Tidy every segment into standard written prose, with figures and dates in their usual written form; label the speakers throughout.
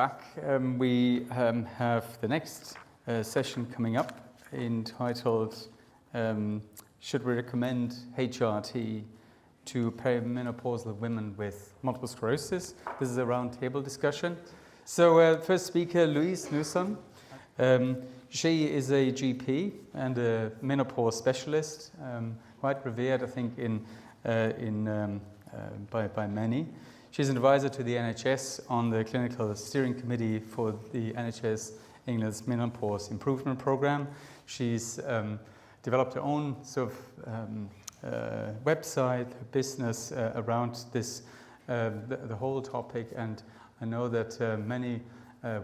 Speaker 1: back. We have the next session coming up entitled Should we recommend HRT to perimenopausal women with multiple sclerosis? This is a roundtable discussion. So first speaker, Louise Newsom. She is a GP and a menopause specialist, quite revered, I think, by many. She's an advisor to the NHS on the clinical steering committee for the NHS England's Menopause Improvement Programme. She's developed her own sort of website, business around this, the whole topic, and I know that many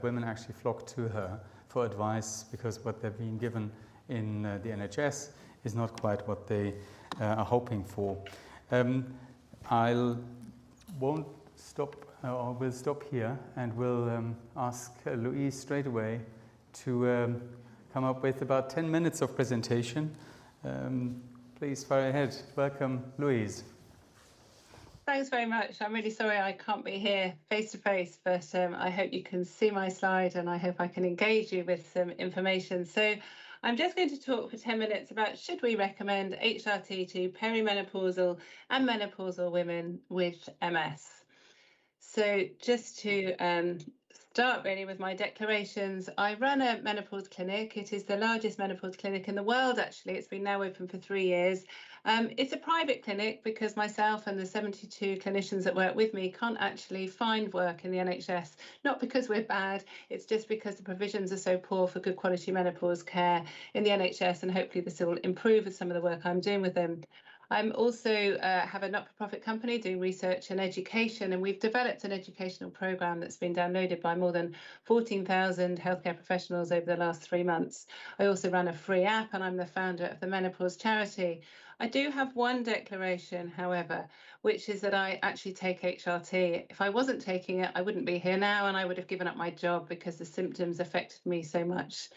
Speaker 1: women actually flock to her for advice because what they've been given in the NHS is not quite what they are hoping for. We'll stop here and we'll ask Louise straight away to come up with about 10 minutes of presentation. Please fire ahead. Welcome, Louise.
Speaker 2: Thanks very much. I'm really sorry I can't be here face to face, but I hope you can see my slide and I hope I can engage you with some information. So I'm just going to talk for 10 minutes about should we recommend HRT to perimenopausal and menopausal women with MS. So just to start really with my declarations, I run a menopause clinic. It is the largest menopause clinic in the world, actually. It's been now open for 3 years. It's a private clinic because myself and the 72 clinicians that work with me can't actually find work in the NHS, not because we're bad, it's just because the provisions are so poor for good quality menopause care in the NHS, and hopefully this will improve with some of the work I'm doing with them. I'm also have a not-for-profit company doing research and education, and we've developed an educational programme that's been downloaded by more than 14,000 healthcare professionals over the last 3 months. I also run a free app, and I'm the founder of the Menopause charity. I do have one declaration, however, which is that I actually take HRT. If I wasn't taking it, I wouldn't be here now, and I would have given up my job because the symptoms affected me so much.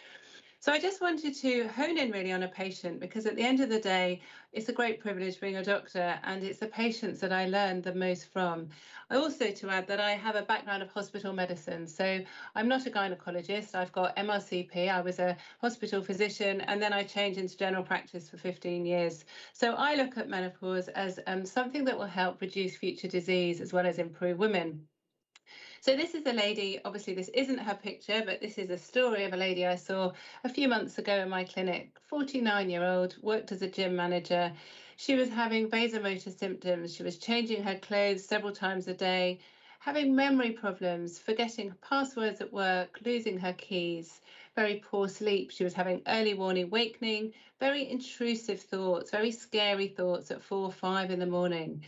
Speaker 2: So I just wanted to hone in really on a patient, because at the end of the day, it's a great privilege being a doctor, and it's the patients that I learn the most from. I also, to add, that I have a background of hospital medicine. So I'm not a gynecologist. I've got MRCP. I was a hospital physician, and then I changed into general practice for 15 years. So I look at menopause as something that will help reduce future disease as well as improve women. So this is a lady, obviously this isn't her picture, but this is a story of a lady I saw a few months ago in my clinic, 49-year-old, worked as a gym manager. She was having vasomotor symptoms. She was changing her clothes several times a day, having memory problems, forgetting passwords at work, losing her keys, very poor sleep. She was having early morning awakening, very intrusive thoughts, very scary thoughts at 4 or 5 in the morning.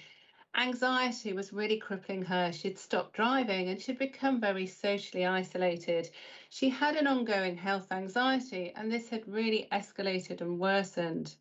Speaker 2: Anxiety was really crippling her. She'd stopped driving and she'd become very socially isolated. She had an ongoing health anxiety, and this had really escalated and worsened.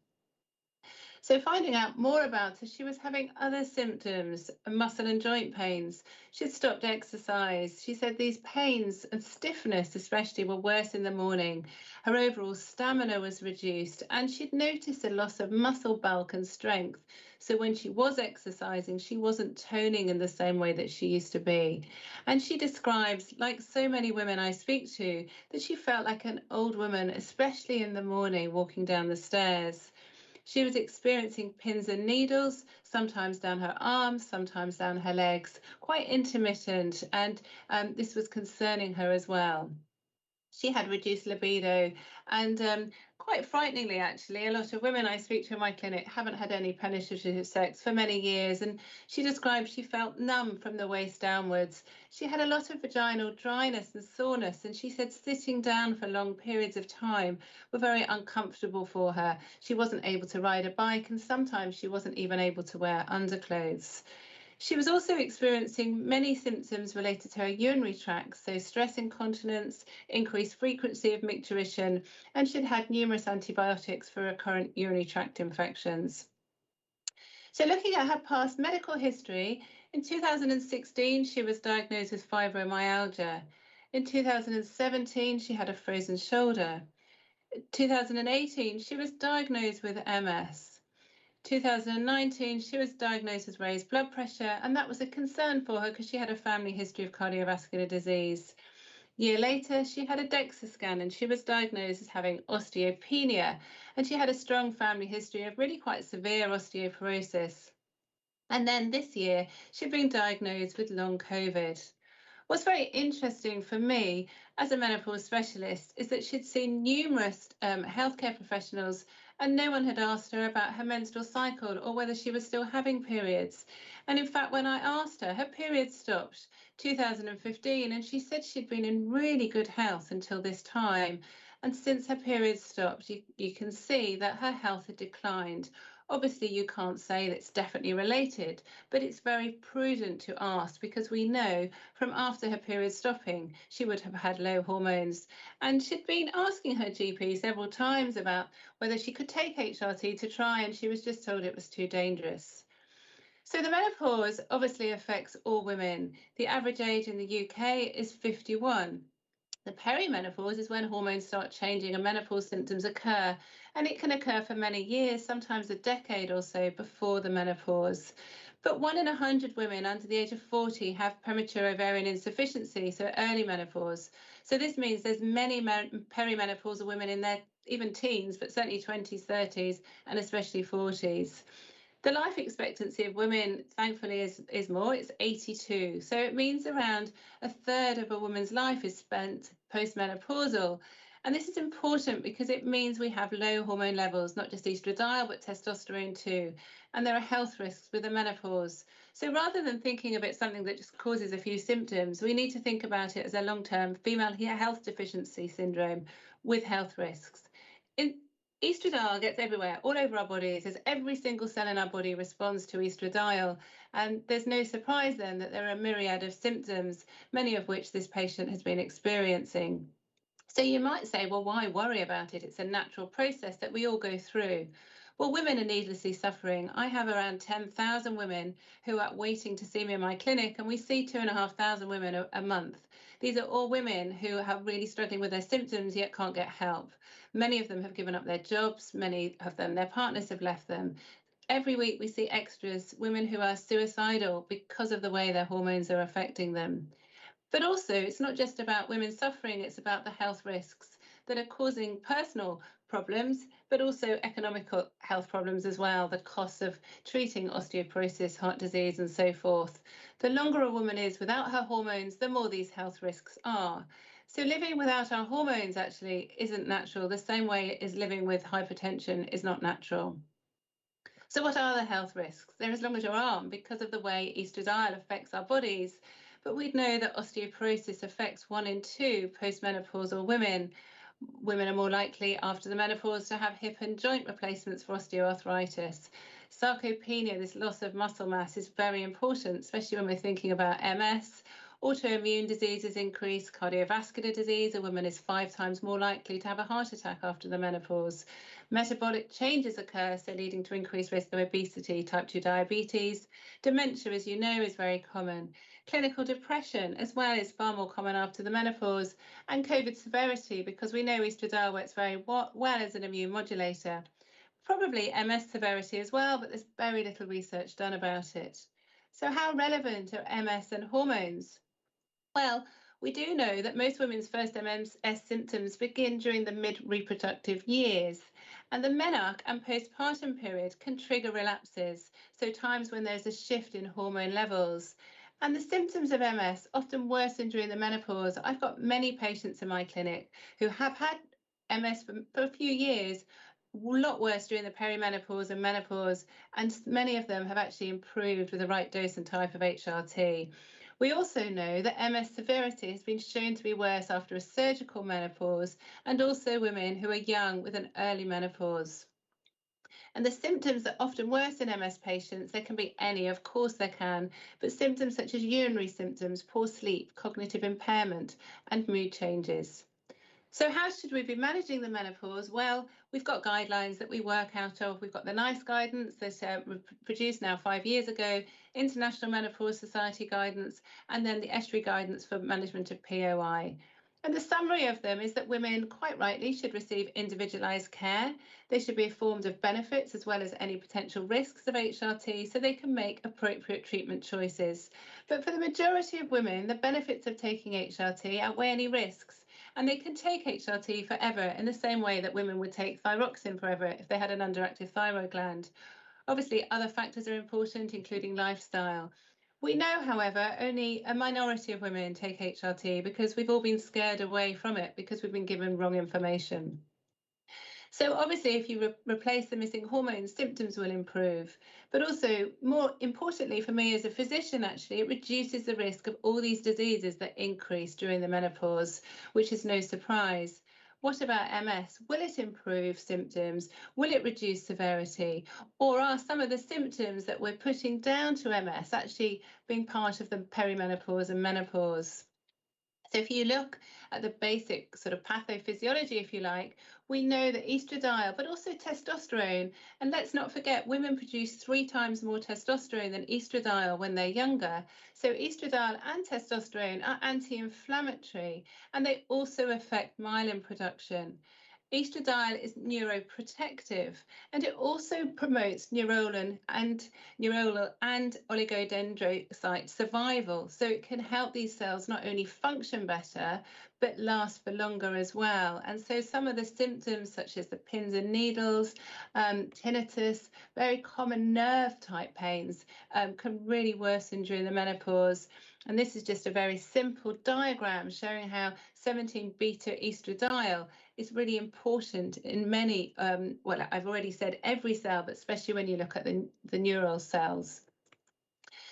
Speaker 2: So finding out more about her, she was having other symptoms, muscle and joint pains. She'd stopped exercise. She said these pains and stiffness especially were worse in the morning. Her overall stamina was reduced, and she'd noticed a loss of muscle bulk and strength. So when she was exercising, she wasn't toning in the same way that she used to be. And she describes, like so many women I speak to, that she felt like an old woman, especially in the morning, walking down the stairs. She was experiencing pins and needles, sometimes down her arms, sometimes down her legs, quite intermittent, and this was concerning her as well. She had reduced libido, and quite frighteningly, actually, a lot of women I speak to in my clinic haven't had any penetrative sex for many years, and she described she felt numb from the waist downwards. She had a lot of vaginal dryness and soreness, and she said sitting down for long periods of time were very uncomfortable for her. She wasn't able to ride a bike, and sometimes she wasn't even able to wear underclothes. She was also experiencing many symptoms related to her urinary tract, so stress incontinence, increased frequency of micturition, and she'd had numerous antibiotics for recurrent urinary tract infections. So looking at her past medical history, in 2016, she was diagnosed with fibromyalgia. In 2017, she had a frozen shoulder. In 2018, she was diagnosed with MS. 2019, she was diagnosed with raised blood pressure, and that was a concern for her because she had a family history of cardiovascular disease. Year later, she had a DEXA scan and she was diagnosed as having osteopenia, and she had a strong family history of really quite severe osteoporosis. And then this year, she'd been diagnosed with long COVID. What's very interesting for me as a menopause specialist is that she'd seen numerous healthcare professionals, and no one had asked her about her menstrual cycle or whether she was still having periods. And in fact, when I asked her, her periods stopped 2015, and she said she'd been in really good health until this time. And since her periods stopped, you can see that her health had declined. Obviously, you can't say that it's definitely related, but it's very prudent to ask, because we know from after her period stopping, she would have had low hormones. And she'd been asking her GP several times about whether she could take HRT to try, and she was just told it was too dangerous. So the menopause obviously affects all women. The average age in the UK is 51. The perimenopause is when hormones start changing and menopause symptoms occur, and it can occur for many years, sometimes a decade or so before the menopause. But 1 in 100 women under the age of 40 have premature ovarian insufficiency, so early menopause. So this means there's many perimenopausal women in their even teens, but certainly 20s, 30s, and especially 40s. The life expectancy of women, thankfully, is more. It's 82. So it means around a third of a woman's life is spent postmenopausal. And this is important because it means we have low hormone levels, not just estradiol, but testosterone too. And there are health risks with the menopause. So rather than thinking of it something that just causes a few symptoms, we need to think about it as a long-term female health deficiency syndrome with health risks. Estradiol gets everywhere, all over our bodies, as every single cell in our body responds to estradiol. And there's no surprise then that there are a myriad of symptoms, many of which this patient has been experiencing. So you might say, well, why worry about it? It's a natural process that we all go through. Well, women are needlessly suffering. I have around 10,000 women who are waiting to see me in my clinic, and we see 2,500 women a month. These are all women who are really struggling with their symptoms yet can't get help. Many of them have given up their jobs, many of them, their partners have left them. Every week we see extras, women who are suicidal because of the way their hormones are affecting them. But also, it's not just about women suffering, it's about the health risks that are causing personal problems, but also economic health problems as well, the costs of treating osteoporosis, heart disease, and so forth. The longer a woman is without her hormones, the more these health risks are. So living without our hormones actually isn't natural, the same way as living with hypertension is not natural. So what are the health risks? They're as long as your arm because of the way estradiol affects our bodies. But we know that osteoporosis affects 1 in 2 postmenopausal women. Women are more likely after the menopause to have hip and joint replacements for osteoarthritis. Sarcopenia, this loss of muscle mass, is very important, especially when we're thinking about MS. Autoimmune diseases increase, cardiovascular disease. A woman is 5 times more likely to have a heart attack after the menopause. Metabolic changes occur, so leading to increased risk of obesity, type 2 diabetes. Dementia, as you know, is very common. Clinical depression as well is far more common after the menopause. And COVID severity, because we know estradiol works very well as an immune modulator. Probably MS severity as well, but there's very little research done about it. So how relevant are MS and hormones? Well, we do know that most women's first MS symptoms begin during the mid-reproductive years, and the menarche and postpartum period can trigger relapses, so times when there's a shift in hormone levels. And the symptoms of MS often worsen during the menopause. I've got many patients in my clinic who have had MS for a few years, a lot worse during the perimenopause and menopause, and many of them have actually improved with the right dose and type of HRT. We also know that MS severity has been shown to be worse after a surgical menopause, and also women who are young with an early menopause. And the symptoms that often worsen MS patients, there can be any, of course there can, but symptoms such as urinary symptoms, poor sleep, cognitive impairment, and mood changes. So how should we be managing the menopause? Well, we've got guidelines that we work out of. We've got the NICE guidance that was produced now 5 years ago, International Menopause Society guidance, and then the ESHRI guidance for management of POI. And the summary of them is that women, quite rightly, should receive individualised care. They should be informed of benefits as well as any potential risks of HRT so they can make appropriate treatment choices. But for the majority of women, the benefits of taking HRT outweigh any risks. And they can take HRT forever in the same way that women would take thyroxine forever if they had an underactive thyroid gland. Obviously, other factors are important, including lifestyle. We know, however, only a minority of women take HRT because we've all been scared away from it because we've been given wrong information. So obviously, if you replace the missing hormones, symptoms will improve. But also, more importantly for me as a physician, actually, it reduces the risk of all these diseases that increase during the menopause, which is no surprise. What about MS? Will it improve symptoms? Will it reduce severity? Or are some of the symptoms that we're putting down to MS actually being part of the perimenopause and menopause? So if you look at the basic sort of pathophysiology, if you like, we know that estradiol, but also testosterone, and let's not forget, women produce 3 times more testosterone than estradiol when they're younger. So estradiol and testosterone are anti-inflammatory, and they also affect myelin production. Estradiol is neuroprotective, and it also promotes neuronal and oligodendrocyte survival. So it can help these cells not only function better, but last for longer as well. And so some of the symptoms, such as the pins and needles, tinnitus, very common nerve type pains, can really worsen during the menopause. And this is just a very simple diagram showing how 17-beta estradiol is really important in many, well, I've already said every cell, but especially when you look at the neural cells.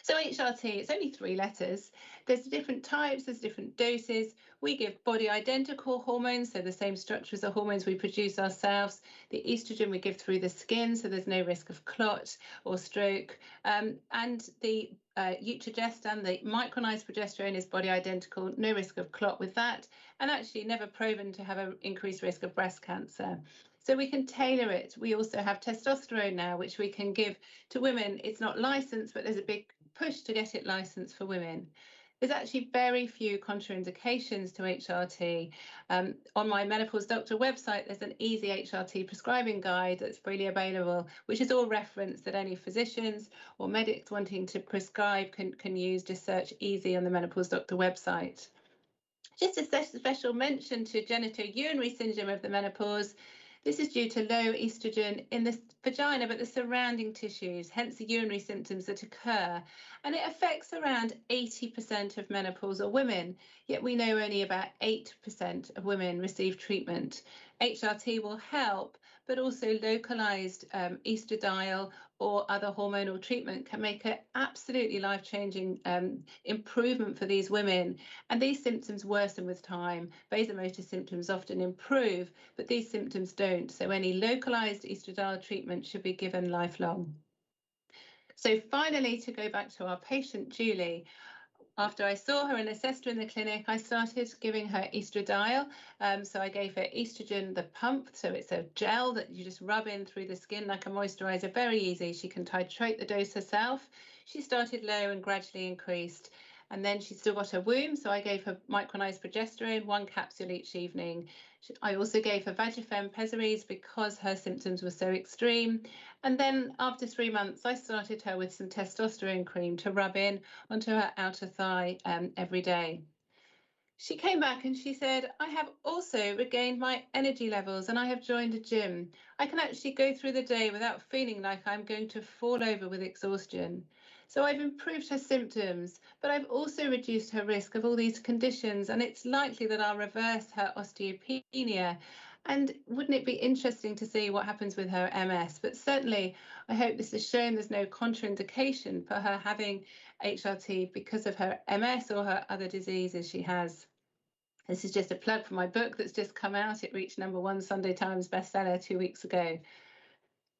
Speaker 2: So HRT, it's only 3 letters. There's different types, there's different doses. We give body identical hormones, so the same structure as the hormones we produce ourselves. The estrogen we give through the skin, so there's no risk of clot or stroke. And the Utrogestan, the micronized progesterone, is body identical, no risk of clot with that, and actually never proven to have an increased risk of breast cancer. So we can tailor it. We also have testosterone now, which we can give to women. It's not licensed, but there's a big push to get it licensed for women. There's actually very few contraindications to HRT. On my Menopause Doctor website, there's an easy HRT prescribing guide that's freely available, which is all referenced that any physicians or medics wanting to prescribe can use. Just search easy on the Menopause Doctor website. Just a special mention to genitourinary syndrome of the menopause. This is due to low estrogen in the vagina, but the surrounding tissues, hence the urinary symptoms that occur. And it affects around 80% of menopausal women, yet we know only about 8% of women receive treatment. HRT will help, but also localized estradiol or other hormonal treatment can make an absolutely life-changing improvement for these women. And these symptoms worsen with time. Vasomotor symptoms often improve, but these symptoms don't. So any localized estradiol treatment should be given lifelong. So finally, to go back to our patient, Julie, after I saw her and assessed her in the clinic, I started giving her estradiol. So I gave her estrogen, the pump. So it's a gel that you just rub in through the skin like a moisturizer, very easy. She can titrate the dose herself. She started low and gradually increased. And then she still got her womb, so I gave her micronized progesterone, 1 capsule each evening. I also gave her Vagifem Pessaries because her symptoms were so extreme. And then after 3 months, I started her with some testosterone cream to rub in onto her outer thigh every day. She came back and she said, I have also regained my energy levels and I have joined a gym. I can actually go through the day without feeling like I'm going to fall over with exhaustion. So I've improved her symptoms, but I've also reduced her risk of all these conditions, and it's likely that I'll reverse her osteopenia. And wouldn't it be interesting to see what happens with her MS? But certainly, I hope this has shown there's no contraindication for her having HRT because of her MS or her other diseases she has. This is just a plug for my book that's just come out. It reached #1 Sunday Times bestseller 2 weeks ago.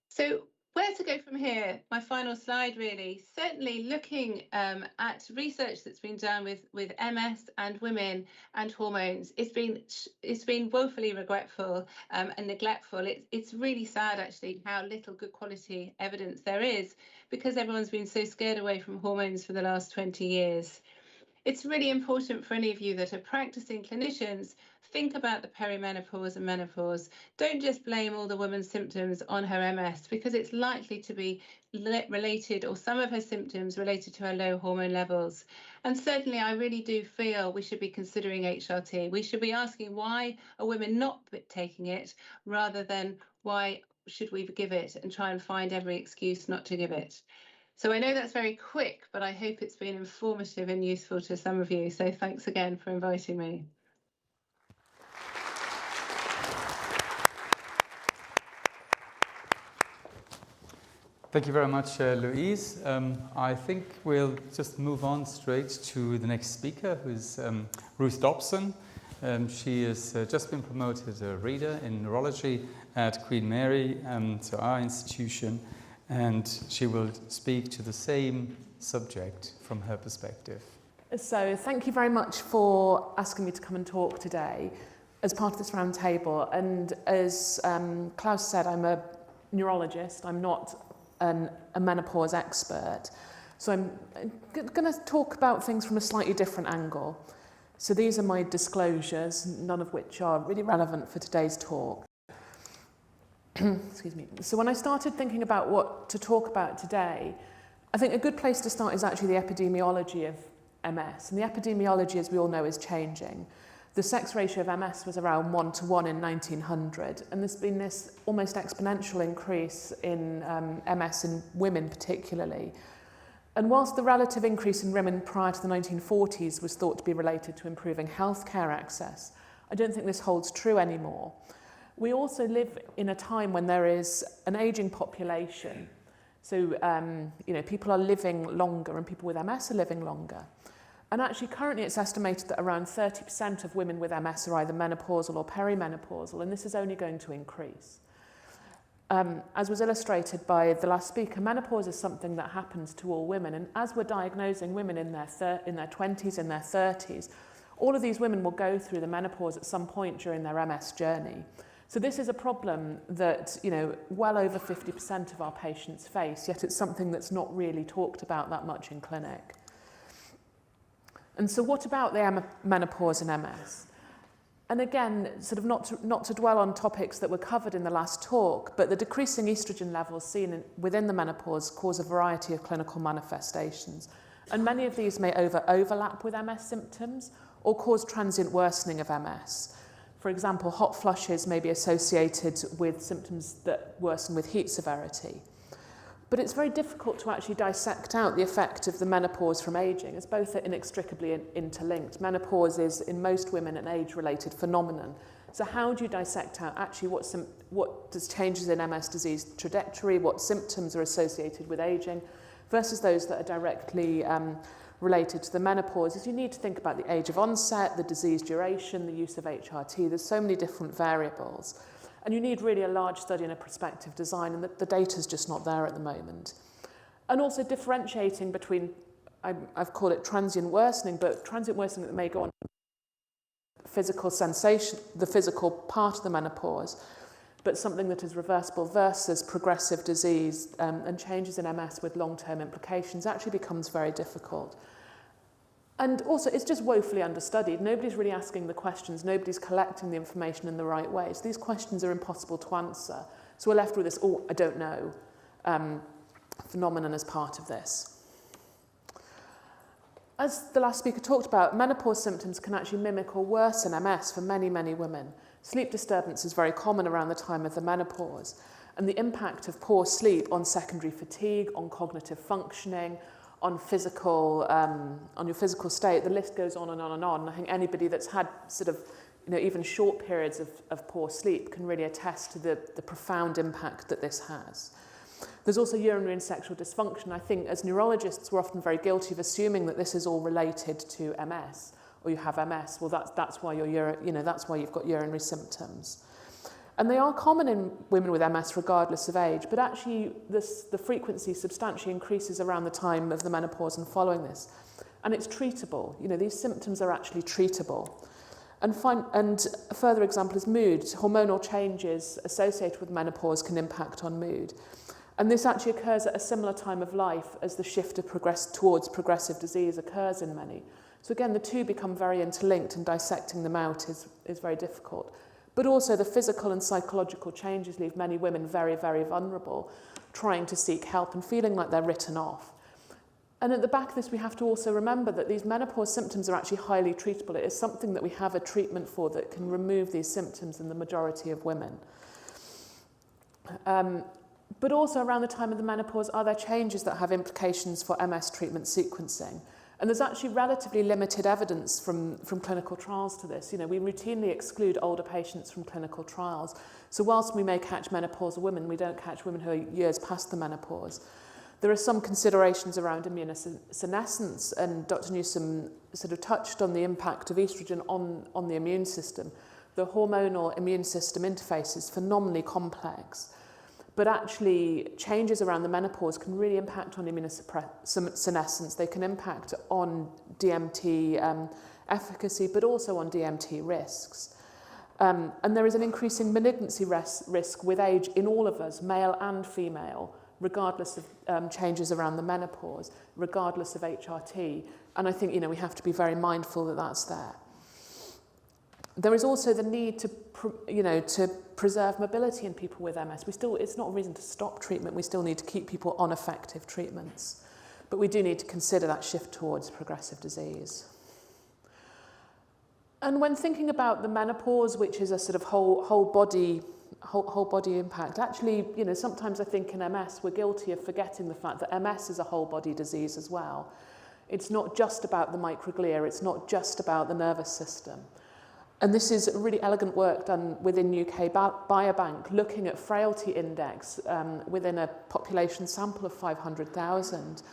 Speaker 2: So where to go from here? My final slide, really. Certainly looking at research that's been done with MS and women and hormones, it's been woefully regretful and neglectful. It's really sad, actually, how little good quality evidence there is because everyone's been so scared away from hormones for the last 20 years. it's really important for any of you that are practicing clinicians, think about the perimenopause and menopause. Don't just blame all the woman's symptoms on her MS, because it's likely to be related, or some of her symptoms related to her low hormone levels. And certainly I really do feel we should be considering HRT. We should be asking, why are women not taking it, rather than why should we give it, and try and find every excuse not to give it. So I know that's very quick, but I hope it's been informative and useful to some of you. So thanks again for inviting me.
Speaker 1: Thank you very much, Louise. I think we'll just move on straight to the next speaker, who's Ruth Dobson. She has just been promoted as a reader in neurology at Queen Mary, so our institution, and she will speak to the same subject from her perspective.
Speaker 3: So thank you very much for asking me to come and talk today as part of this round table. And as Klaus said, I'm a neurologist. I'm not a menopause expert. So I'm going to talk about things from a slightly different angle. So these are my disclosures, none of which are really relevant for today's talk. Excuse me. So when I started thinking about what to talk about today, I think a good place to start is actually the epidemiology of MS. And the epidemiology, as we all know, is changing. The sex ratio of MS was around 1:1 in 1900, and there's been this almost exponential increase in MS in women particularly. And whilst the relative increase in women prior to the 1940s was thought to be related to improving healthcare access, I don't think this holds true anymore. We also live in a time when there is an ageing population. So, people are living longer, and people with MS are living longer. And actually, currently it's estimated that around 30% of women with MS are either menopausal or perimenopausal, and this is only going to increase. As was illustrated by the last speaker, menopause is something that happens to all women, and as we're diagnosing women in their 20s, in their 30s, all of these women will go through the menopause at some point during their MS journey. So this is a problem that, well over 50% of our patients face, yet it's something that's not really talked about that much in clinic. And so what about the menopause and MS? And again, sort of not to dwell on topics that were covered in the last talk, but the decreasing estrogen levels seen within the menopause cause a variety of clinical manifestations. And many of these may overlap with MS symptoms or cause transient worsening of MS. For example, hot flushes may be associated with symptoms that worsen with heat severity. But it's very difficult to actually dissect out the effect of the menopause from ageing, as both are inextricably interlinked. Menopause is, in most women, an age-related phenomenon. So how do you dissect out actually what does changes in MS disease trajectory, what symptoms are associated with ageing, versus those that are directly related to the menopause? Is you need to think about the age of onset, the disease duration, the use of HRT. There's so many different variables. And you need really a large study and a prospective design, and the data's just not there at the moment. And also differentiating between, I've called it transient worsening, but transient worsening that may go on physical sensation, the physical part of the menopause, but something that is reversible versus progressive disease and changes in MS with long-term implications actually becomes very difficult. And also, it's just woefully understudied. Nobody's really asking the questions. Nobody's collecting the information in the right way. So these questions are impossible to answer. So we're left with this, I don't know, phenomenon as part of this. As the last speaker talked about, menopause symptoms can actually mimic or worsen MS for many, many women. Sleep disturbance is very common around the time of the menopause. And the impact of poor sleep on secondary fatigue, on cognitive functioning, on your physical state, the list goes on and on and on. I think anybody that's had sort of, even short periods of poor sleep can really attest to the profound impact that this has. There's also urinary and sexual dysfunction. I think as neurologists, we're often very guilty of assuming that this is all related to MS, or you have MS. Well, that's why that's why you've got urinary symptoms. And they are common in women with MS regardless of age, but actually the frequency substantially increases around the time of the menopause and following this. And it's treatable. These symptoms are actually treatable. And a further example is mood. Hormonal changes associated with menopause can impact on mood. And this actually occurs at a similar time of life as the shift towards progressive disease occurs in many. So again, the two become very interlinked, and dissecting them out is very difficult. But also the physical and psychological changes leave many women very, very vulnerable, trying to seek help and feeling like they're written off. And at the back of this, we have to also remember that these menopause symptoms are actually highly treatable. It is something that we have a treatment for that can remove these symptoms in the majority of women. But also around the time of the menopause, are there changes that have implications for MS treatment sequencing? And there's actually relatively limited evidence from clinical trials to this. You know, we routinely exclude older patients from clinical trials. So whilst we may catch menopausal women, we don't catch women who are years past the menopause. There are some considerations around immunosenescence, and Dr. Newsom sort of touched on the impact of estrogen on the immune system. The hormonal immune system interface is phenomenally complex. But actually, changes around the menopause can really impact on immunosenescence. They can impact on DMT efficacy, but also on DMT risks. And there is an increasing malignancy risk with age in all of us, male and female, regardless of changes around the menopause, regardless of HRT. And I think, you know, we have to be very mindful that that's there. There is also the need to preserve mobility in people with MS. It's not a reason to stop treatment. We still need to keep people on effective treatments. But we do need to consider that shift towards progressive disease. And when thinking about the menopause, which is a sort of whole body impact, actually, you know, sometimes I think in MS we're guilty of forgetting the fact that MS is a whole body disease as well. It's not just about the microglia. It's not just about the nervous system. And this is really elegant work done within UK Biobank, looking at frailty index within a population sample of 500,000.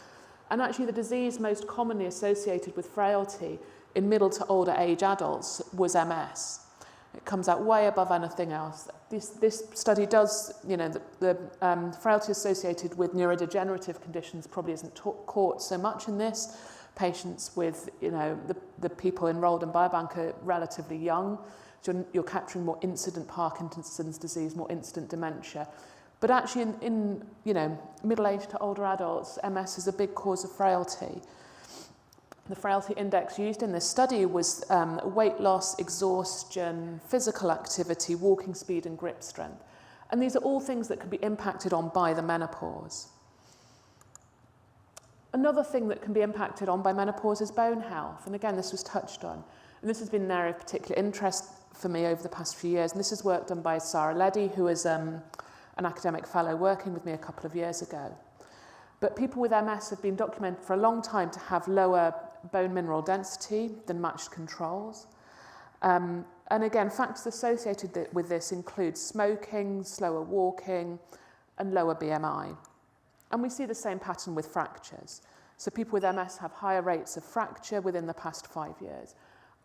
Speaker 3: And actually the disease most commonly associated with frailty in middle to older age adults was MS. It comes out way above anything else. This study does, you know, the frailty associated with neurodegenerative conditions probably isn't caught so much in this. Patients with, you know, the people enrolled in Biobank are relatively young, so you're capturing more incident Parkinson's disease, more incident dementia. But actually in you know, middle-aged to older adults, MS is a big cause of frailty. The frailty index used in this study was weight loss, exhaustion, physical activity, walking speed and grip strength. And these are all things that can be impacted on by the menopause. Another thing that can be impacted on by menopause is bone health. And again, this was touched on. And this has been an area of particular interest for me over the past few years. And this is work done by Sarah Leddy, who is an academic fellow working with me a couple of years ago. But people with MS have been documented for a long time to have lower bone mineral density than matched controls. And again, factors associated with this include smoking, slower walking, and lower BMI. And we see the same pattern with fractures. So people with MS have higher rates of fracture within the past 5 years.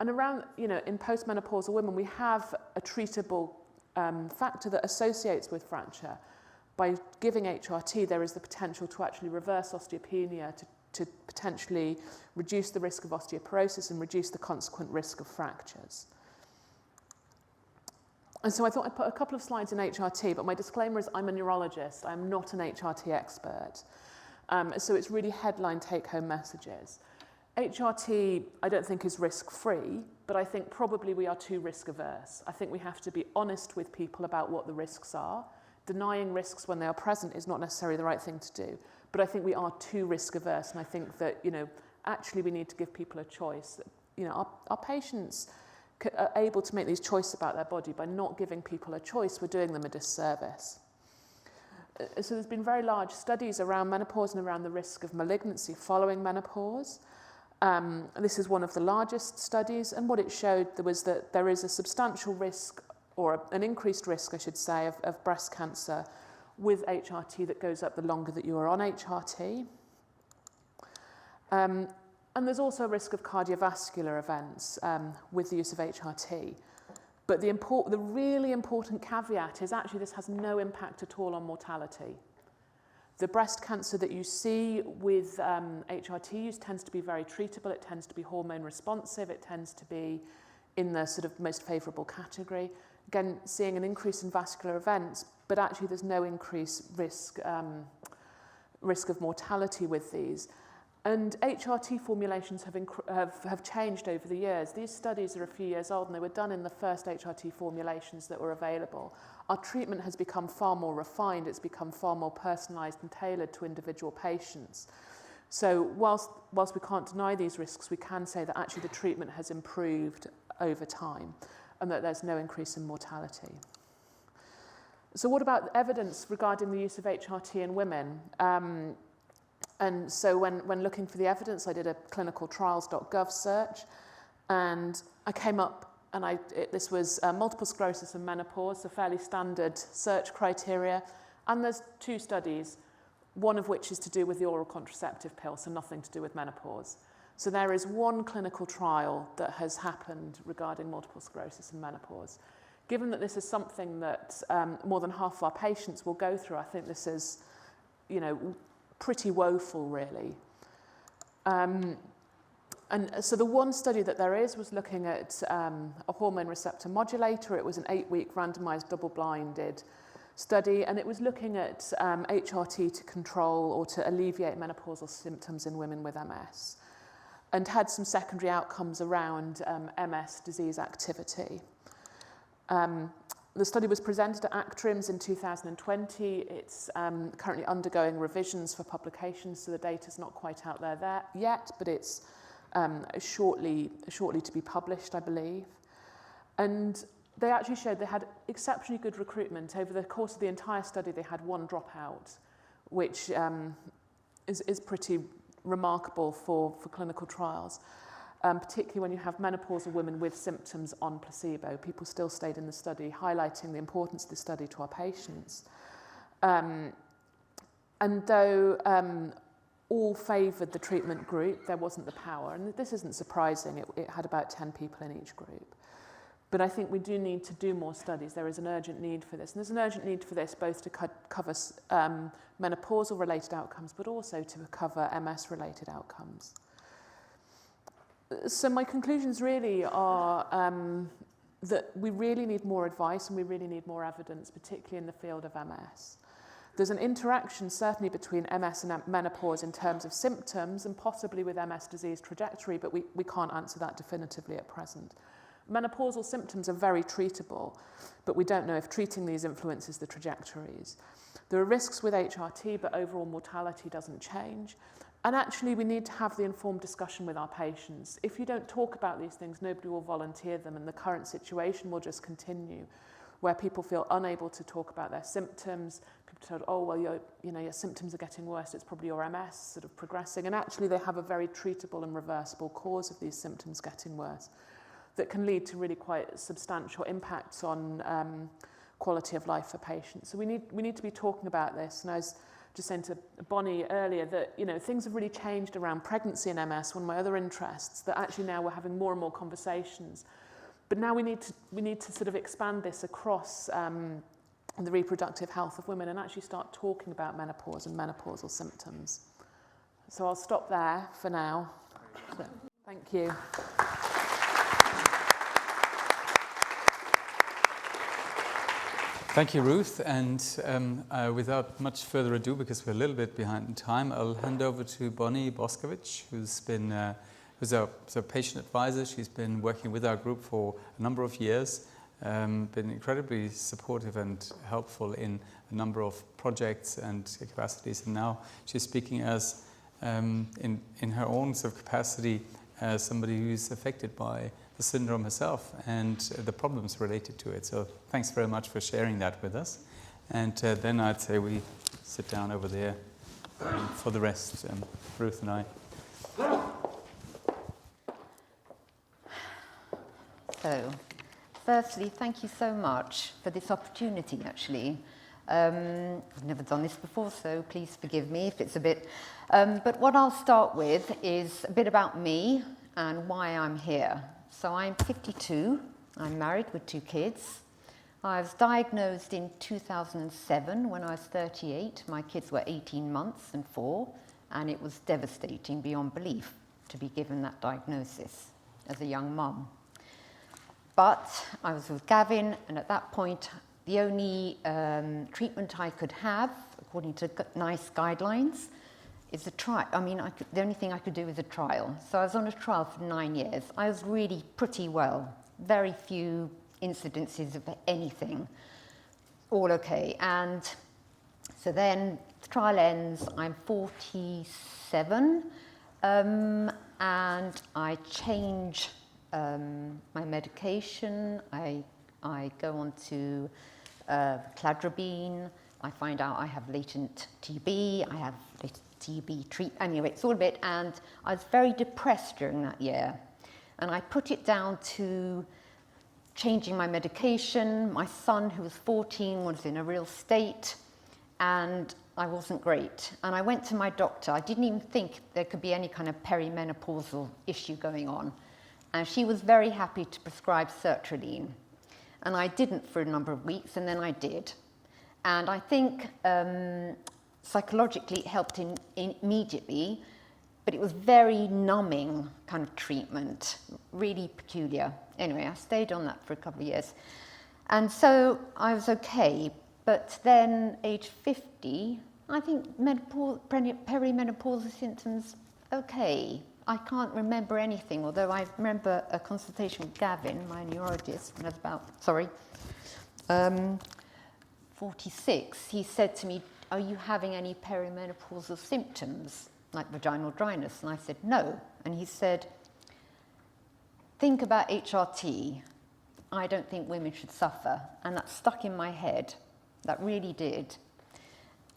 Speaker 3: And around, you know, in postmenopausal women, we have a treatable factor that associates with fracture. By giving HRT, there is the potential to actually reverse osteopenia, to potentially reduce the risk of osteoporosis and reduce the consequent risk of fractures. And so I thought I'd put a couple of slides in HRT, but my disclaimer is I'm a neurologist. I'm not an HRT expert. So it's really headline take-home messages. HRT, I don't think is risk-free, but I think probably we are too risk-averse. I think we have to be honest with people about what the risks are. Denying risks when they are present is not necessarily the right thing to do. But I think we are too risk-averse, and I think that, you know, actually we need to give people a choice. You know, our patients are able to make these choices about their body. By not giving people a choice, we're doing them a disservice. So there's been very large studies around menopause and around the risk of malignancy following menopause. This is one of the largest studies, and what it showed was that there is a substantial risk, or an increased risk, I should say, of breast cancer with HRT that goes up the longer that you are on HRT. And there's also a risk of cardiovascular events with the use of HRT. But the really important caveat is actually this has no impact at all on mortality. The breast cancer that you see with HRT use tends to be very treatable. It tends to be hormone responsive. It tends to be in the sort of most favourable category. Again, seeing an increase in vascular events, but actually there's no increased risk of mortality with these. And HRT formulations have changed over the years. These studies are a few years old and they were done in the first HRT formulations that were available. Our treatment has become far more refined, it's become far more personalised and tailored to individual patients. So whilst we can't deny these risks, we can say that actually the treatment has improved over time and that there's no increase in mortality. So what about evidence regarding the use of HRT in women? And so when looking for the evidence, I did a clinicaltrials.gov search, and I came up, and this was multiple sclerosis and menopause, a fairly standard search criteria, and there's 2 studies, one of which is to do with the oral contraceptive pill, so nothing to do with menopause. So there is 1 clinical trial that has happened regarding multiple sclerosis and menopause. Given that this is something that more than half of our patients will go through, I think this is, pretty woeful, really. And so the 1 study that there is was looking at a hormone receptor modulator. It was an 8-week randomized double-blinded study, and it was looking at HRT to control or to alleviate menopausal symptoms in women with MS, and had some secondary outcomes around MS disease activity. The study was presented at ACTRIMS in 2020. It's currently undergoing revisions for publication, so the data's not quite out there yet, but it's shortly to be published, I believe. And they actually showed they had exceptionally good recruitment. Over the course of the entire study, they had 1 dropout, which is pretty remarkable for clinical trials. Particularly when you have menopausal women with symptoms on placebo. People still stayed in the study, highlighting the importance of the study to our patients. And though all favoured the treatment group, there wasn't the power. And this isn't surprising. It had about 10 people in each group. But I think we do need to do more studies. There is an urgent need for this. And there's an urgent need for this both to cover menopausal-related outcomes, but also to cover MS-related outcomes. So my conclusions really are that we really need more advice and we really need more evidence, particularly in the field of MS. There's an interaction certainly between MS and menopause in terms of symptoms and possibly with MS disease trajectory, but we can't answer that definitively at present. Menopausal symptoms are very treatable, but we don't know if treating these influences the trajectories. There are risks with HRT, but overall mortality doesn't change. And actually, we need to have the informed discussion with our patients. If you don't talk about these things, nobody will volunteer them, and the current situation will just continue, where people feel unable to talk about their symptoms. People are told, oh, well, your symptoms are getting worse, it's probably your MS sort of progressing. And actually, they have a very treatable and reversible cause of these symptoms getting worse that can lead to really quite substantial impacts on quality of life for patients. So we need to be talking about this. And I was just saying to Bonnie earlier that things have really changed around pregnancy and MS, one of my other interests, that actually now we're having more and more conversations. But now we need to sort of expand this across the reproductive health of women and actually start talking about menopause and menopausal symptoms. So I'll stop there for now. So, thank you.
Speaker 1: Thank you, Ruth. And without much further ado, because we're a little bit behind in time, I'll hand over to Bonnie Boscovich, who's our patient advisor. She's been working with our group for a number of years, been incredibly supportive and helpful in a number of projects and capacities. And now she's speaking as in her own sort of capacity as somebody who's affected by the syndrome herself and the problems related to it. So thanks very much for sharing that with us. And then I'd say we sit down over there for the rest, Ruth and I.
Speaker 4: So, firstly, thank you so much for this opportunity, actually. I've never done this before, so please forgive me if it's a bit... but what I'll start with is a bit about me and why I'm here. So I'm 52, I'm married with 2 kids. I was diagnosed in 2007 when I was 38. My kids were 18 months and 4, and it was devastating beyond belief to be given that diagnosis as a young mum. But I was with Gavin, and at that point, the only treatment I could have, according to NICE guidelines, is a trial. I mean, the only thing I could do is a trial. So I was on a trial for 9 years. I was really pretty well. Very few incidences of anything. All okay. And so then the trial ends, I'm 47, and I change my medication. I go on to cladribine. I find out I have latent TB. I have latent TB treatment. Anyway, it's all a bit, and I was very depressed during that year. And I put it down to changing my medication. My son, who was 14, was in a real state, and I wasn't great. And I went to my doctor. I didn't even think there could be any kind of perimenopausal issue going on. And she was very happy to prescribe sertraline. And I didn't for a number of weeks, and then I did. And I think psychologically it helped immediately, but it was very numbing kind of treatment, really peculiar. Anyway, I stayed on that for a couple of years. And so I was okay, but then age 50, I think perimenopausal symptoms, okay. I can't remember anything, although I remember a consultation with Gavin, my neurologist, when I was about, 46. He said to me, are you having any perimenopausal symptoms, like vaginal dryness? And I said, no. And he said, think about HRT. I don't think women should suffer. And that stuck in my head. That really did.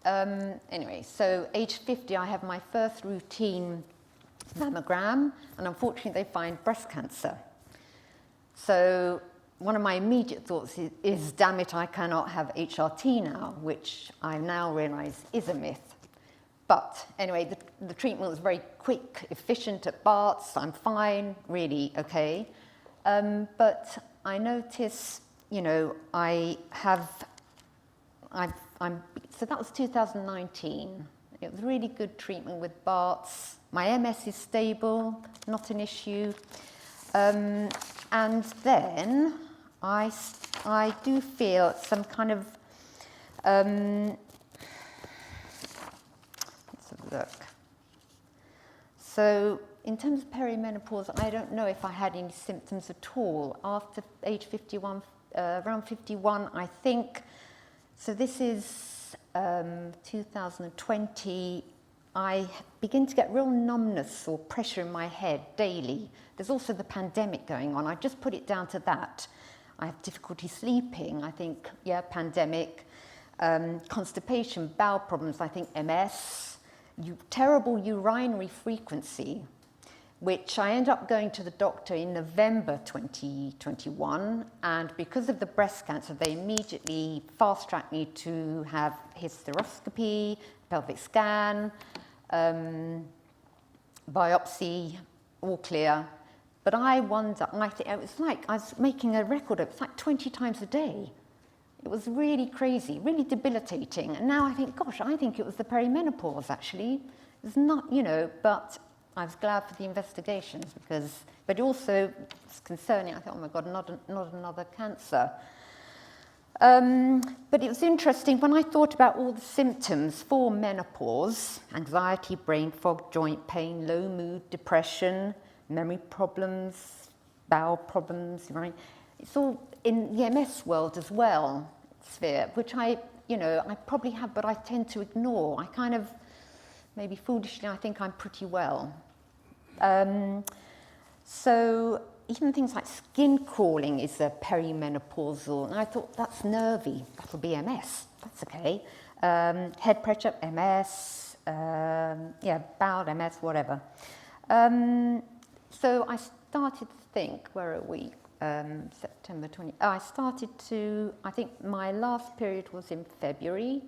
Speaker 4: Anyway, so age 50, I have my first routine mammogram, and unfortunately they find breast cancer. So one of my immediate thoughts is damn it, I cannot have HRT now, which I now realise is a myth. But anyway, the treatment was very quick, efficient at Bart's. I'm fine, really okay. But I notice, you know, so that was 2019. It was really good treatment with Bart's. My MS is stable, not an issue. And then I do feel some kind of, let's have a look. So in terms of perimenopause, I don't know if I had any symptoms at all. After age 51, around 51, I think, so this is 2020, I begin to get real numbness or pressure in my head daily. There's also the pandemic going on. I just put it down to that. I have difficulty sleeping, I think, yeah, pandemic. Constipation, bowel problems, I think MS. Terrible urinary frequency, which I end up going to the doctor in November 2021. And because of the breast cancer, they immediately fast-tracked me to have hysteroscopy, pelvic scan, biopsy, all clear. But I wonder, I think it was like I was making a record of it was like 20 times a day. It was really crazy, really debilitating. And now I think, gosh, I think it was the perimenopause actually. It's not, you know, but I was glad for the investigations because, but also it's concerning. I thought, oh my God, not another cancer. But it was interesting when I thought about all the symptoms for menopause: anxiety, brain fog, joint pain, low mood, depression, memory problems, bowel problems, right? It's all in the MS world as well, sphere, which I probably have, but I tend to ignore. I kind of, maybe foolishly, I think I'm pretty well. So even things like skin crawling is a perimenopausal, and I thought that's nervy, that'll be MS, that's okay. Head pressure, MS, bowel MS, whatever. So I started to think, where are we? September 20. I think my last period was in February,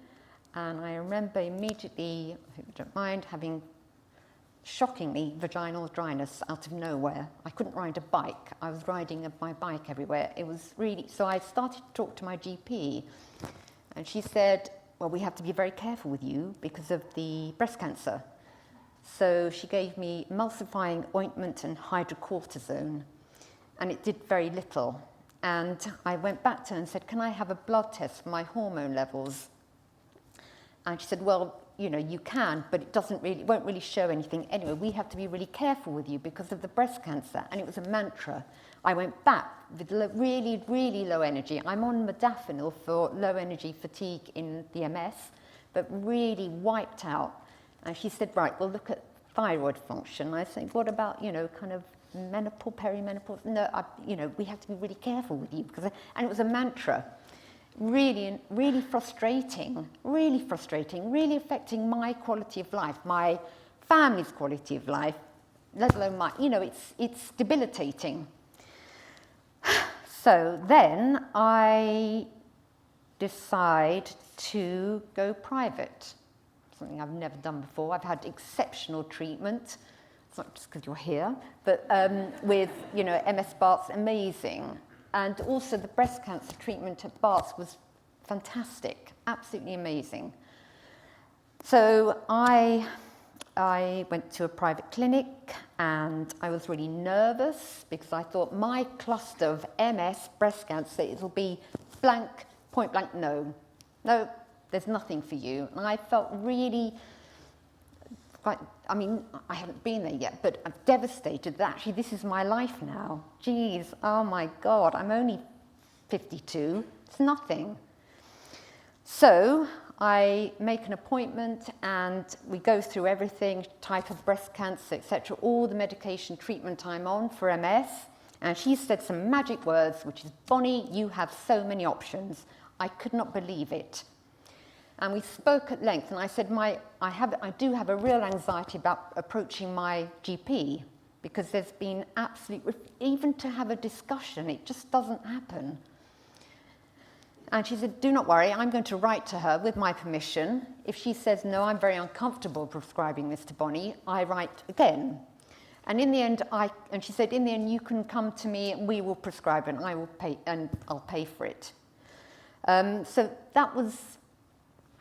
Speaker 4: and I remember immediately, I hope you don't mind, having shockingly vaginal dryness out of nowhere. I couldn't ride a bike. I was riding my bike everywhere. It was really, so I started to talk to my GP, and she said, well, we have to be very careful with you because of the breast cancer. So she gave me emulsifying ointment and hydrocortisone, and it did very little. And I went back to her and said, can I have a blood test for my hormone levels? And she said, well, you know, you can, but it won't really show anything. Anyway, we have to be really careful with you because of the breast cancer. And it was a mantra. I went back with really, really low energy. I'm on modafinil for low energy fatigue in the MS, but really wiped out. And she said, right, we'll look at thyroid function. I said, what about, you know, kind of menopause, perimenopause? No, you know, we have to be really careful with you because, and it was a mantra. Really, really frustrating, really affecting my quality of life, my family's quality of life, let alone my, you know, it's debilitating. So then I decide to go private, something I've never done before. I've had exceptional treatment. It's not just because you're here, but with, you know, MS Bart's amazing. And also the breast cancer treatment at Bart's was fantastic, absolutely amazing. So I went to a private clinic and I was really nervous because I thought my cluster of MS, breast cancer, it'll be blank, point blank, no, there's nothing for you. And I felt really quite, I mean, I haven't been there yet, but I'm devastated that actually this is my life now. Geez, oh my God, I'm only 52, it's nothing. So I make an appointment and we go through everything, type of breast cancer, etc., all the medication treatment I'm on for MS. And she said some magic words, which is, Bonnie, you have so many options. I could not believe it. And we spoke at length, and I said, I do have a real anxiety about approaching my GP because there's been even to have a discussion, it just doesn't happen. And she said, do not worry, I'm going to write to her with my permission. If she says, no, I'm very uncomfortable prescribing this to Bonnie, I write again. And in the end, and she said, in the end, you can come to me and we will prescribe it and I will pay, and I'll pay for it. So that was,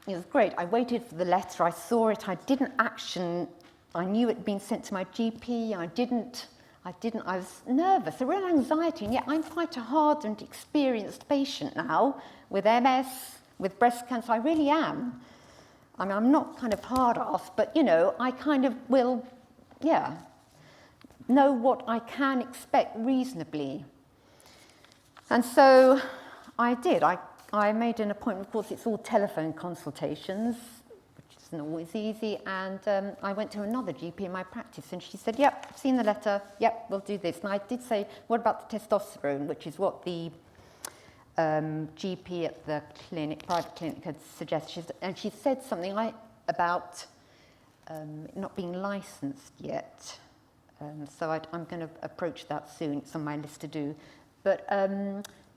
Speaker 4: it was great. I waited for the letter, I saw it, I didn't action, I knew it had been sent to my GP, I was nervous, a real anxiety, and yet I'm quite a hardened, experienced patient now with MS, with breast cancer, I really am. I mean, I'm not kind of hard-ass, but, you know, I kind of will, know what I can expect reasonably. And so I did. I made an appointment. Of course, it's all telephone consultations, which isn't always easy. And I went to another GP in my practice, and she said, yep, I've seen the letter. Yep, we'll do this. And I did say, what about the testosterone, which is what the GP at the clinic, private clinic, had suggested. And she said something about not being licensed yet. So I'm going to approach that soon. It's on my list to do. But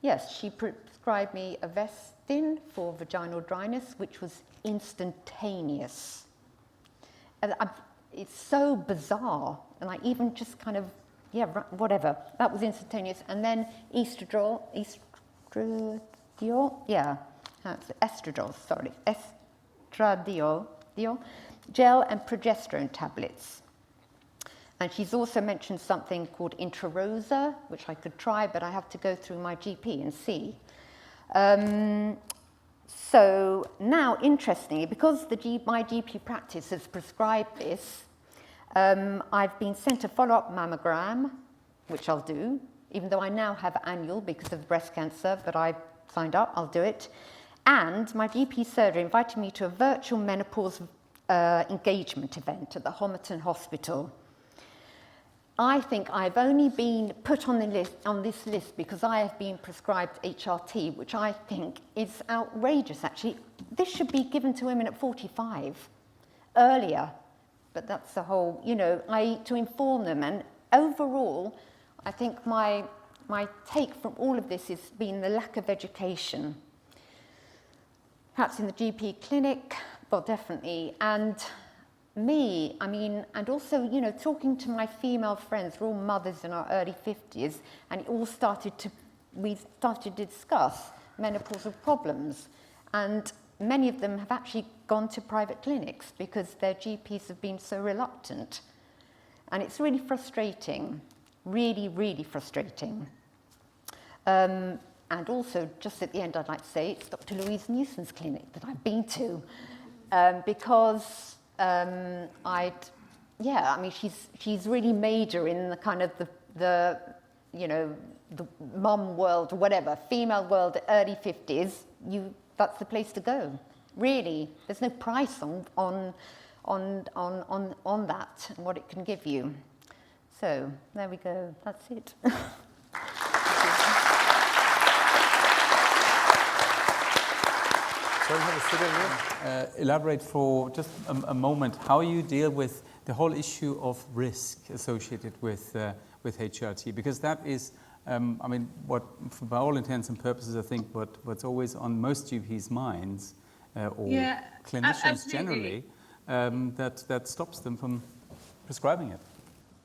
Speaker 4: yes, she prescribed me Avestin for vaginal dryness, which was instantaneous. And it's so bizarre. And I even just kind of, whatever. That was instantaneous. And then estradiol, gel and progesterone tablets. And she's also mentioned something called Intrarosa, which I could try, but I have to go through my GP and see. So now, interestingly, because my GP practice has prescribed this, I've been sent a follow-up mammogram, which I'll do, even though I now have annual because of breast cancer, but I signed up, I'll do it. And my GP surgery invited me to a virtual menopause engagement event at the Homerton Hospital. I think I've only been put on this list because I have been prescribed HRT, which I think is outrageous, actually. This should be given to women at 45, earlier. But that's the whole, to inform them. And overall, I think my take from all of this has been the lack of education. Perhaps in the GP clinic, well, definitely. And me, and also, talking to my female friends, we're all mothers in our early 50s, and we started to discuss menopausal problems. And many of them have actually gone to private clinics because their GPs have been so reluctant. And it's really frustrating, really, really frustrating. And also, just at the end, I'd like to say, it's Dr. Louise Newson's clinic that I've been to. because she's really major in the kind of the mum world or whatever, female world, early 50s. That's the place to go. Really, there's no price on that and what it can give you. So there we go. That's it.
Speaker 1: So have a sit here. Elaborate for just a moment how you deal with the whole issue of risk associated with HRT, because that is, what, by all intents and purposes, I think what's always on most GPs' minds or clinicians generally, that stops them from prescribing it.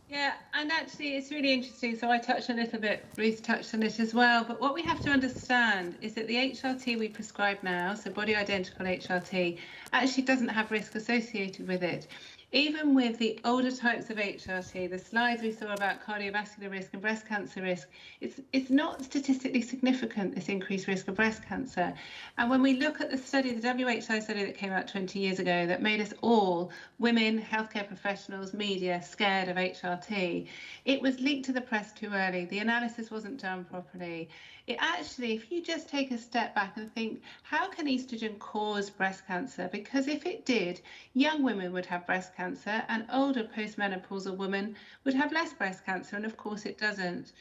Speaker 2: Yeah, and actually it's really interesting. So I touched a little bit, Ruth touched on it as well, but what we have to understand is that the HRT we prescribe now, so body identical HRT, actually doesn't have risk associated with it. Even with the older types of HRT, the slides we saw about cardiovascular risk and breast cancer risk, it's not statistically significant, this increased risk of breast cancer. And when we look at the study, the WHO study that came out 20 years ago that made us all, women, healthcare professionals, media, scared of HRT, it was linked to the press too early. The analysis wasn't done properly. It actually, if you just take a step back and think, how can estrogen cause breast cancer? Because if it did, young women would have breast cancer and older postmenopausal women would have less breast cancer, and of course it doesn't.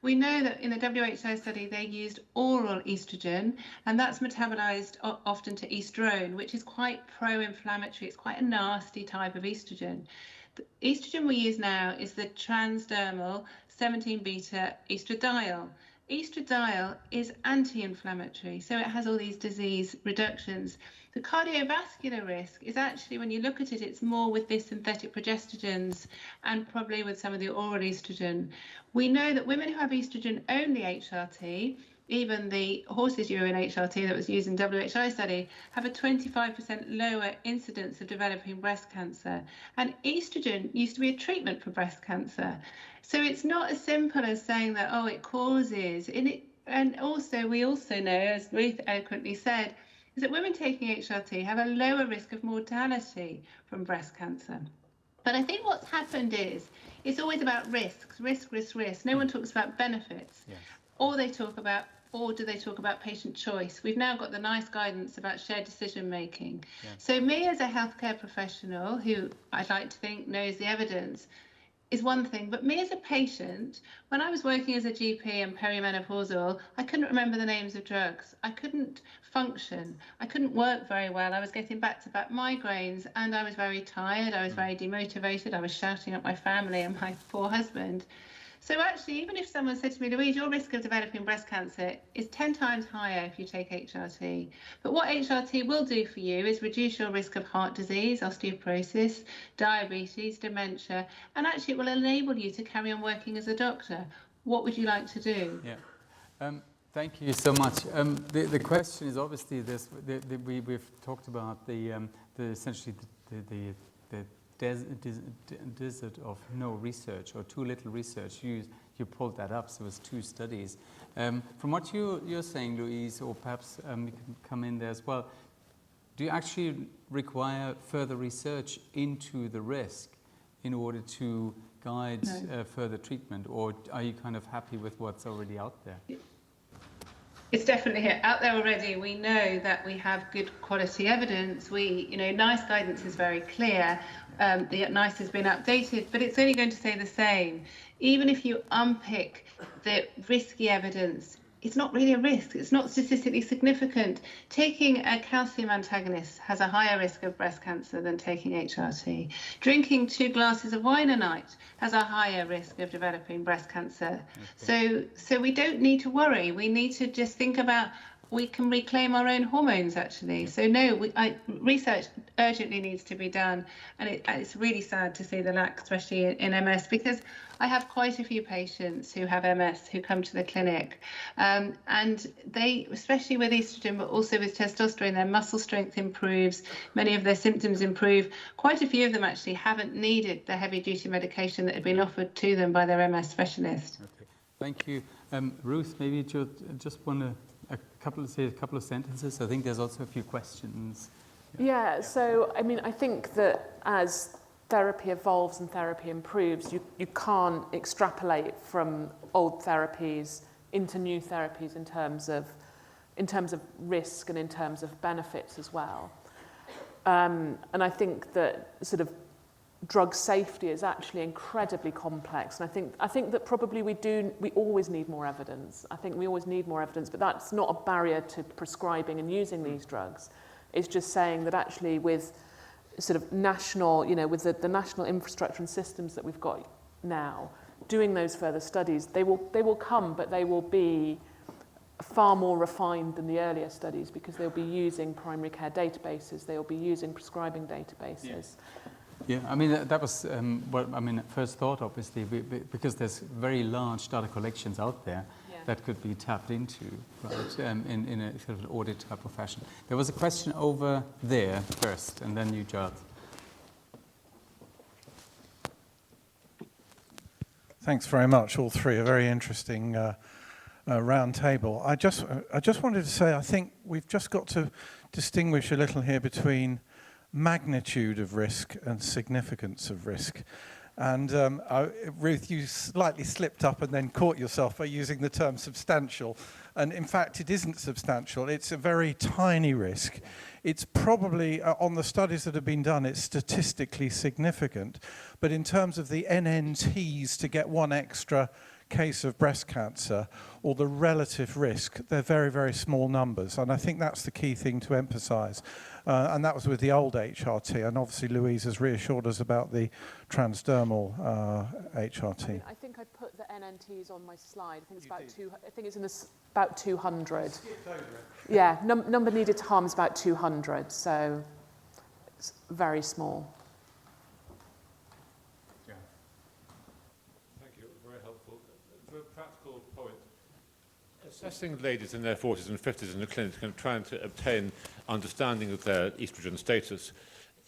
Speaker 2: We know that in the WHO study they used oral estrogen, and that's metabolized often to estrone, which is quite pro-inflammatory. It's quite a nasty type of estrogen. The estrogen we use now is the transdermal 17-beta estradiol. Estradiol is anti-inflammatory, so it has all these disease reductions. The cardiovascular risk is actually, when you look at it, it's more with the synthetic progestogens and probably with some of the oral estrogen. We know that women who have estrogen-only HRT, even the horse's urine HRT that was used in WHI study, have a 25% lower incidence of developing breast cancer. And estrogen used to be a treatment for breast cancer. So it's not as simple as saying that, oh, it causes. And also, we also know, as Ruth eloquently said, is that women taking HRT have a lower risk of mortality from breast cancer. But I think what's happened is, it's always about risks, risk. No one talks about benefits. Yes. Or do they talk about patient choice? We've now got the nice guidance about shared decision making. Yeah. So me as a healthcare professional, who I'd like to think knows the evidence, is one thing, but me as a patient, when I was working as a GP and perimenopausal, I couldn't remember the names of drugs. I couldn't function. I couldn't work very well. I was getting back-to-back migraines, and I was very tired. I was very demotivated. I was shouting at my family and my poor husband. So actually, even if someone said to me, Louise, your risk of developing breast cancer is 10 times higher if you take HRT. But what HRT will do for you is reduce your risk of heart disease, osteoporosis, diabetes, dementia, and actually it will enable you to carry on working as a doctor. What would you like to do?
Speaker 1: Yeah. Thank you so much. The question is obviously this. We've talked about essentially the desert of no research or too little research. You pulled that up, so it was 2 studies. From what you're saying, Louise, or perhaps you can come in there as well, do you actually require further research into the risk in order to guide further treatment, or are you kind of happy with what's already out there?
Speaker 2: It's definitely out there already. We know that we have good quality evidence. NICE guidance is very clear. The NICE has been updated, but it's only going to say the same. Even if you unpick the risky evidence, it's not really a risk. It's not statistically significant. Taking a calcium antagonist has a higher risk of breast cancer than taking HRT. Drinking 2 glasses of wine a night has a higher risk of developing breast cancer. Okay. So we don't need to worry. We need to just think about, we can reclaim our own hormones, actually. So no, research urgently needs to be done. And it's really sad to see the lack, especially in MS, because I have quite a few patients who have MS who come to the clinic. And they, especially with estrogen, but also with testosterone, their muscle strength improves. Many of their symptoms improve. Quite a few of them actually haven't needed the heavy-duty medication that had been offered to them by their MS specialist.
Speaker 1: Okay, thank you. Ruth, maybe you just want to say a couple of sentences. I think there's also a few questions
Speaker 3: Yeah, so I mean, I think that as therapy evolves and therapy improves, you can't extrapolate from old therapies into new therapies in terms of risk and in terms of benefits as well. And I think that sort of drug safety is actually incredibly complex. And I think that probably we always need more evidence. I think we always need more evidence, but that's not a barrier to prescribing and using these drugs. It's just saying that actually with sort of national, with the national infrastructure and systems that we've got now, doing those further studies, they will come, but they will be far more refined than the earlier studies because they'll be using primary care databases, they'll be using prescribing databases.
Speaker 1: Yeah, I mean, that was first thought, obviously, because there's very large data collections out there that could be tapped into, right, in a sort of audit type of fashion. There was a question over there first, and then you, Giles.
Speaker 5: Thanks very much, all three. A very interesting round table. I just wanted to say, I think we've just got to distinguish a little here between magnitude of risk and significance of risk. And Ruth, you slightly slipped up and then caught yourself by using the term substantial. And in fact, it isn't substantial. It's a very tiny risk. It's probably, on the studies that have been done, it's statistically significant. But in terms of the NNTs to get one extra case of breast cancer or the relative risk, they're very, very small numbers. And I think that's the key thing to emphasize. And that was with the old HRT. And obviously Louise has reassured us about the transdermal HRT.
Speaker 3: I think I put the NNTs on my slide. I think it's about 200.
Speaker 5: Skipped over it.
Speaker 3: Yeah, number needed to harm is about 200, so it's very small.
Speaker 6: Practical point. Assessing ladies in their 40s and 50s in the clinic and trying to obtain understanding of their estrogen status,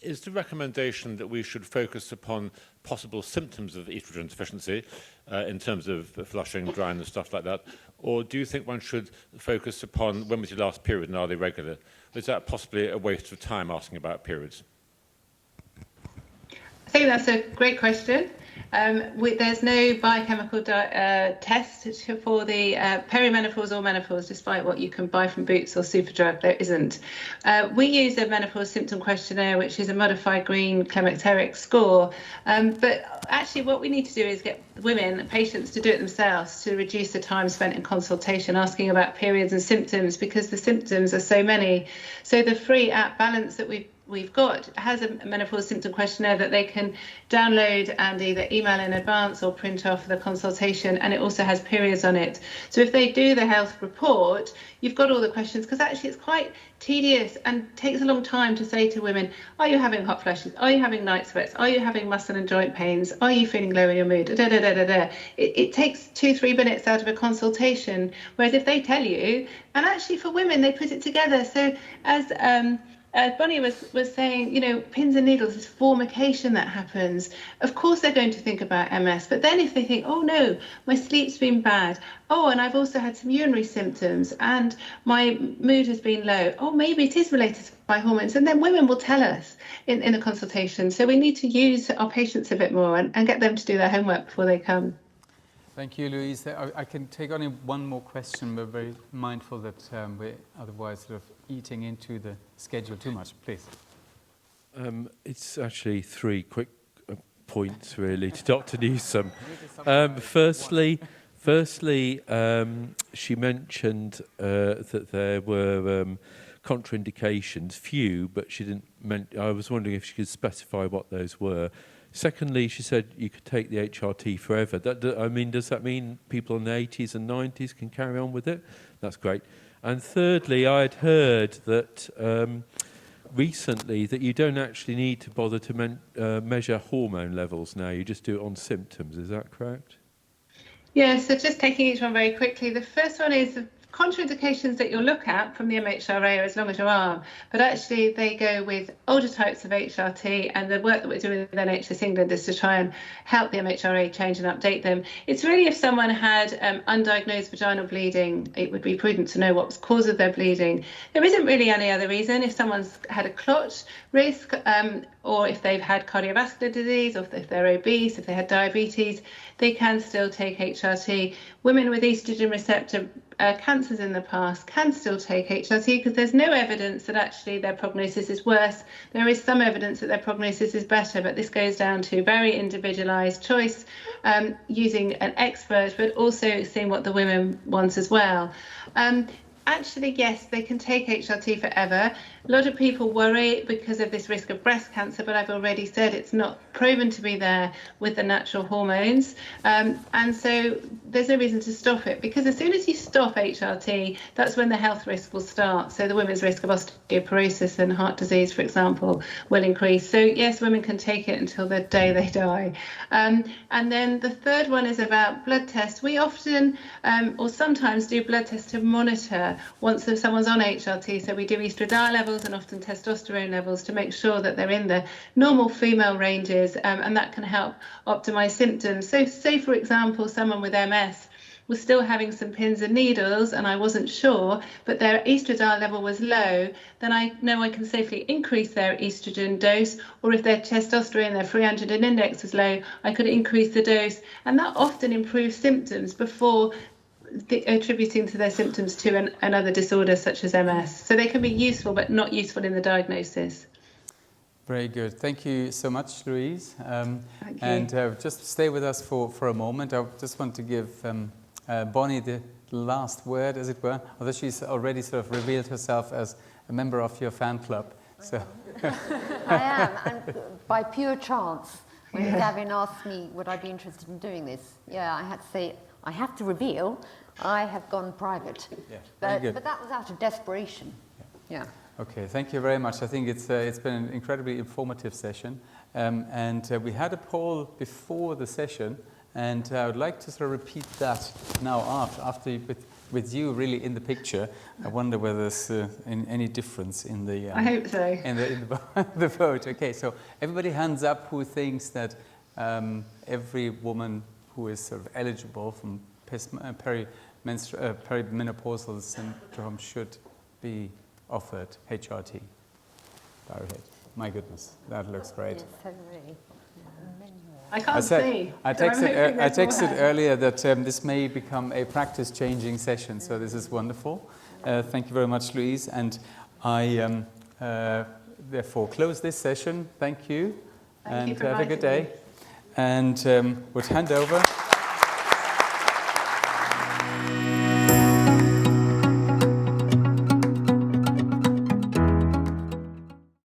Speaker 6: is the recommendation that we should focus upon possible symptoms of estrogen deficiency in terms of flushing, dryness, stuff like that? Or do you think one should focus upon when was your last period and are they regular? Is that possibly a waste of time asking about periods?
Speaker 2: I think that's a great question. There's no biochemical test for the perimenopausal or menopause, despite what you can buy from Boots or Superdrug. There isn't. We use a menopause symptom questionnaire, which is a modified green climacteric score. But actually, what we need to do is get women, patients, to do it themselves to reduce the time spent in consultation asking about periods and symptoms, because the symptoms are so many. So the free app Balance that we've got has a menopause symptom questionnaire that they can download and either email in advance or print off the consultation, and it also has periods on it. So if they do the health report, you've got all the questions, because actually it's quite tedious and takes a long time to say to women, are you having hot flashes? Are you having night sweats? Are you having muscle and joint pains? Are you feeling low in your mood? It takes 2-3 minutes out of a consultation, whereas if they tell you, and actually for women they put it together. So as Bonnie was saying, pins and needles is formication that happens. Of course they're going to think about MS, but then if they think, oh no, my sleep's been bad, oh, and I've also had some urinary symptoms and my mood has been low, oh, maybe it is related to my hormones, and then women will tell us in the consultation. So we need to use our patients a bit more and get them to do their homework before they come.
Speaker 1: Thank you, Louise. I can take only one more question. We're very mindful that we're otherwise sort of eating into the schedule too much. Please.
Speaker 7: It's actually 3 quick points, really, to Dr. Newsome. Firstly, she mentioned that there were contraindications, few, but she didn't. I was wondering if she could specify what those were. Secondly, she said you could take the HRT forever. Does that mean people in the 80s and 90s can carry on with it? That's great. And thirdly, I had heard that recently that you don't actually need to bother to measure hormone levels now. You just do it on symptoms. Is that correct?
Speaker 2: Yeah, so just taking each one very quickly. The first one is contraindications that you'll look at from the MHRA are as long as your arm, but actually they go with older types of HRT, and the work that we're doing with NHS England is to try and help the MHRA change and update them. It's really if someone had undiagnosed vaginal bleeding, it would be prudent to know what was the cause of their bleeding. There isn't really any other reason. If someone's had a clot risk, or if they've had cardiovascular disease, or if they're obese, if they had diabetes, they can still take HRT. Women with estrogen receptor cancers in the past can still take HRT because there's no evidence that actually their prognosis is worse. There is some evidence that their prognosis is better, but this goes down to very individualised choice, using an expert, but also seeing what the women want as well. Actually, yes, they can take HRT forever. A lot of people worry because of this risk of breast cancer, but I've already said it's not proven to be there with the natural hormones. And so there's no reason to stop it, because as soon as you stop HRT, that's when the health risk will start. So the women's risk of osteoporosis and heart disease, for example, will increase. So yes, women can take it until the day they die. And then the third one is about blood tests. We often or sometimes do blood tests to monitor once someone's on HRT. So we do estradiol levels and often testosterone levels to make sure that they're in the normal female ranges, and that can help optimize symptoms. So say, for example, someone with MS was still having some pins and needles and I wasn't sure, but their estradiol level was low, then I know I can safely increase their estrogen dose, or if their testosterone, their free androgen index was low, I could increase the dose, and that often improves symptoms before attributing to their symptoms to another disorder such as MS. So they can be useful, but not useful in the diagnosis.
Speaker 1: Very good. Thank you so much, Louise.
Speaker 2: Thank you.
Speaker 1: And just stay with us for a moment. I just want to give Bonnie the last word, as it were, although she's already sort of revealed herself as a member of your fan club. So
Speaker 4: I am, and by pure chance, when Gavin asked me would I be interested in doing this, I had to say, I have to reveal, I have gone private.
Speaker 1: Yeah, very good.
Speaker 4: But that was out of desperation. Yeah.
Speaker 1: Okay, thank you very much. I think it's been an incredibly informative session. And we had a poll before the session, and I would like to sort of repeat that now after with you really in the picture. I wonder whether there's any difference in the
Speaker 2: I hope so.
Speaker 1: in the vote. Okay, so everybody hands up who thinks that every woman who is sort of eligible from perimenopausal syndrome should be offered HRT. Direct. My goodness, that looks great.
Speaker 4: Yes, so really.
Speaker 2: I can't see.
Speaker 1: I texted earlier that this may become a practice-changing session, so this is wonderful. Thank you very much, Louise. And I therefore close this session. Thank you.
Speaker 2: Thank you for
Speaker 1: have a good
Speaker 2: inviting
Speaker 1: day.
Speaker 2: me.
Speaker 1: And would hand over.